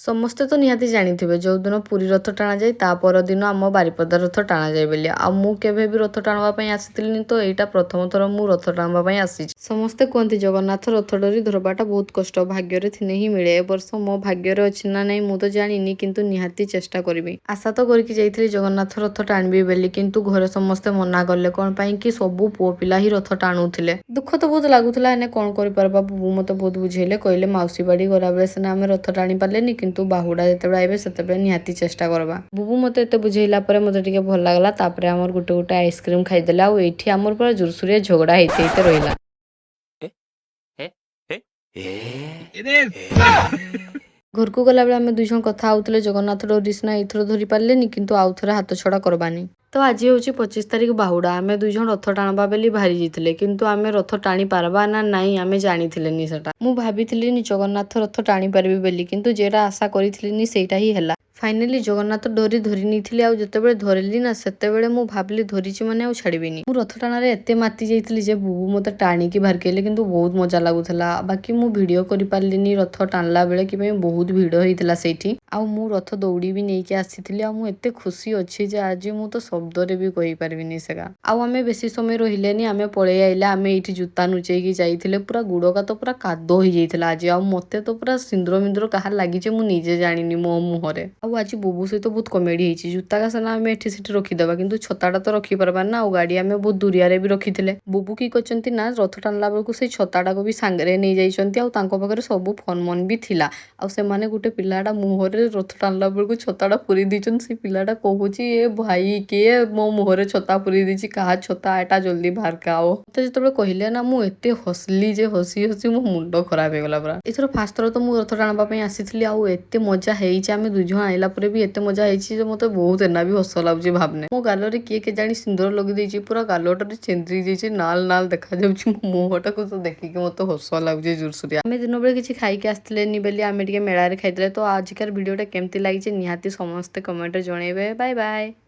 ସମସ୍ତେ ତ ନିହାତି ଜାଣିଥିବେ ଯୋଉଦିନ ପୁରୀ ରଥ ଟଣାଯାଏ ତା ପରଦିନ ଆମ ବାରିପଦା ରଥ ଟଣାଯାଏ ବୋଲି। ଆଉ ମୁଁ କେବେ ବି ରଥ ଟାଣିବା ପାଇଁ ଆସିଥିଲିନି, ତ ଏଇଟା ପ୍ରଥମ ଥର ମୁଁ ରଥ ଟାଣିବା ପାଇଁ ଆସିଛି। ସମସ୍ତେ କୁହନ୍ତି ଜଗନ୍ନାଥ ରଥ ଡୋରି ଧରବାଟା ବହୁତ କଷ୍ଟ, ଭାଗ୍ୟରେ ଥିଲେ ହିଁ ମିଳେ। ଏ ବର୍ଷ ମୋ ଭାଗ୍ୟରେ ଅଛି ନା ନାଇଁ ମୁଁ ତ ଜାଣିନି, କିନ୍ତୁ ନିହାତି ଚେଷ୍ଟା କରିବି। ଆଶା ତ କରିକି ଯାଇଥିଲି ଜଗନ୍ନାଥ ରଥ ଟାଣିବି ବୋଲି, କିନ୍ତୁ ଘରେ ସମସ୍ତେ ମନା କଲେ। କଣ ପାଇଁ କି ସବୁ ପୁଅ ପିଲା ହିଁ ରଥ ଟାଣୁଥିଲେ। ଦୁଃଖ ତ ବହୁତ ଲାଗୁଥିଲା, ଏନେ କଣ କରିପାରିବା। ବୁବୁ ମତେ ବହୁତ ବୁଝେଇଲେ, କହିଲେ ମାଉସୀ ବାଡି ଗଲାବେଳେ ସିନା ଆମେ ରଥ ଟାଣି ପାରିଲେନି, କିନ୍ତୁ ବାହୁଡା ଯେତେବେଳେ ଆଇବେ ସେତେବେଳେ ନିହାତି ଚେଷ୍ଟା କରବା। ବୁବୁ ମତେ ଏତେ ବୁଝେଇଲା ପରେ ମତେ ଟିକେ ଭଲ ଲାଗଲା। ତାପରେ ଆମର ଗୋଟେ ଗୋଟେ ଆଇସ୍କ୍ରିମ ଖାଇଦେଲା। ଆଉ ଏଇଠି ଆମର ପୁରା ଜୋରସୋରିଆ ଝଗଡା ହେଇତେ ରହିଲା। ଘରକୁ ଗଲାବେଳେ ଆମେ ଦୁଇ ଜଣ କଥା ହଉଥିଲେ ଜଗନ୍ନାଥ ଡୋରି ସିନା ଏଇଥର ଧରି ପାରିଲେନି, କିନ୍ତୁ ଆଉ ଥରେ ହାତ ଛଡା କରବାନି। ତ ଆଜି ହଉଛି 25 ତାରିଖ ବାହୁଡା। ଆମେ ଦୁଇ ଜଣ ରଥ ଟାଣବା ବୋଲି ବାହାରି ଯାଇଥିଲେ, କିନ୍ତୁ ଆମେ ରଥ ଟାଣି ପାରବା ନା ନାଇଁ ଆମେ ଜାଣିଥିଲେନି ସେଟା। ମୁଁ ଭାବିଥିଲିନି ଜଗନ୍ନାଥ ରଥ ଟାଣି ପାରିବି ବୋଲି, କିନ୍ତୁ ଯେଟା ଆଶା କରିଥିଲିନି ସେଇଟା ହିଁ ହେଲା। ଫାଇନାଲି ଜଗନ୍ନାଥ ଡୋରି ଧରି ନେଇଥିଲି। ଆଉ ଯେତେବେଳେ ଧରିଲି ନା ସେତେବେଳେ ମୁଁ ଭାବିଲି ଧରିଛି ମାନେ ଆଉ ଛାଡିବିନି। ମୁଁ ରଥ ଟାଣାରେ ଏତେ ମାତି ଯାଇଥିଲି ଯେ ବୁବୁ ମତେ ଟାଣିକି ବାହାର କଲେ, କିନ୍ତୁ ବହୁତ ମଜା ଲାଗୁଥିଲା। ବାକି ମୁଁ ଭିଡିଓ କରିପାରିଲିନି ରଥ ଟାଣିଲା ବେଳେ, କି ପାଇଁ ବହୁତ ଭିଡ ହେଇଥିଲା ସେଇଠି। ଆଉ ମୁଁ ରଥ ଦୌଡି ବି ନେଇକି ଆସିଥିଲି। ଆଉ ମୁଁ ଏତେ ଖୁସି ଅଛି ଯେ ଆଜି ମୁଁ ତ ଶବ୍ଦରେ ବି କହିପାରିବିନି ସେଟା। ଆଉ ଆମେ ବେଶୀ ସମୟ ରହିଲେନି, ଆମେ ପଳେଇ ଆଇଲା। ଆମେ ଏଇଠି ଜୁତା ନୁଚେଇକି ଯାଇଥିଲେ, ପୁରା ଗୁଡ କାତ ପୁରା କାଦ ହେଇଯାଇଥିଲା ଆଜି। ଆଉ ମତେ ତ ପୁରା ସିନ୍ଦୁର ମିନ୍ଦୁର କାହାର ଲାଗିଛି ମୁଁ ନିଜେ ଜାଣିନି ମୋ ମୁହଁରେ। ଆଉ ଆଜି ବୁବୁ ସହିତ ବହୁତ କମେଡି ହେଇଛି। ଜୁତା କା ସିନା ଆମେ ଏଠି ସେଠି ରଖିଦବା, କିନ୍ତୁ ଛତାଟା ତ ରଖିପାରିବା ନା। ଆଉ ଗାଡି ଆମେ ବହୁତ ଦୁରିଆରେ ବି ରଖିଥିଲେ। ବୁବୁ କି କରିଛନ୍ତି ନା ରଥ ଟାଣିଲା ବେଳକୁ ସେଇ ଛତାଟାକୁ ବି ସାଙ୍ଗରେ ନେଇଯାଇଛନ୍ତି। ଆଉ ତାଙ୍କ ପାଖରେ ସବୁ ଫୋନ ମନ ବି ଥିଲା। ଆଉ ସେମାନେ ଗୋଟେ ପିଲାଟା ମୁହଁରେ ରଥ ଟାଣିଲା ବେଳକୁ ଛତାଟା ପୁରେଇ ଦେଇଛନ୍ତି। ସେ ପିଲାଟା କହୁଛି ଏ ଭାଇ କିଏ ମୋ ମୁହଁରେ ଛତା ପୁରେଇ ଦେଇଛି, କାହା ଛତା ଏଟା ଜଲ୍ଦି ବାହାର କାଅ। ମତେ ଯେତେବେଳେ କହିଲେ ନା ମୁଁ ଏତେ ହସିଲି ଯେ ହସି ହସି ମୋ ମୁଣ୍ଡ ଖରାପ ହେଇଗଲା ପୁରା। ଏଥର ଫାଷ୍ଟ ଥର ତ ମୁଁ ରଥ ଟାଣିବା ପାଇଁ ଆସିଥିଲି। ଆଉ ଏତେ ମଜା ହେଇଛି, ଆମେ ଦୁଇ ଜଣ ଆଇଲା ପରେ ବି ଏତେ ମଜା ହେଇଛି ଯେ ମତେ ବହୁତ ଏନା ବି ହସ ଲାଗୁଛି ଭାବନେ। ମୋ ଗାଲରେ କିଏ କେଜାଣି ସିନ୍ଦୁର ଲଗେଇ ଦେଇଛି, ପୁରା ଗାଲଟାରେ ଚେନ୍ଦ୍ରି ଯାଇଛି, ନାଲ ନାଲ ଦେଖାଯାଉଛି ମୋ ମୁହଁଟାକୁ। ତ ଦେଖିକି ମତେ ହସ ଲାଗୁଛି ଜୋରସୋରିଆ। ଆମେ ଦିନ ବେଳେ କିଛି ଖାଇକି ଆସିଥିଲେନି ବୋଲି ଆମେ ଟିକେ ମେଳାରେ ଖାଇଥିଲେ। ତ ଆଜିକାର ଭିଡିଓଟା କେମିତି ଲାଗିଛି ନିହାତି ସମସ୍ତେ କମେଣ୍ଟରେ ଜଣେଇବେ। Bye bye.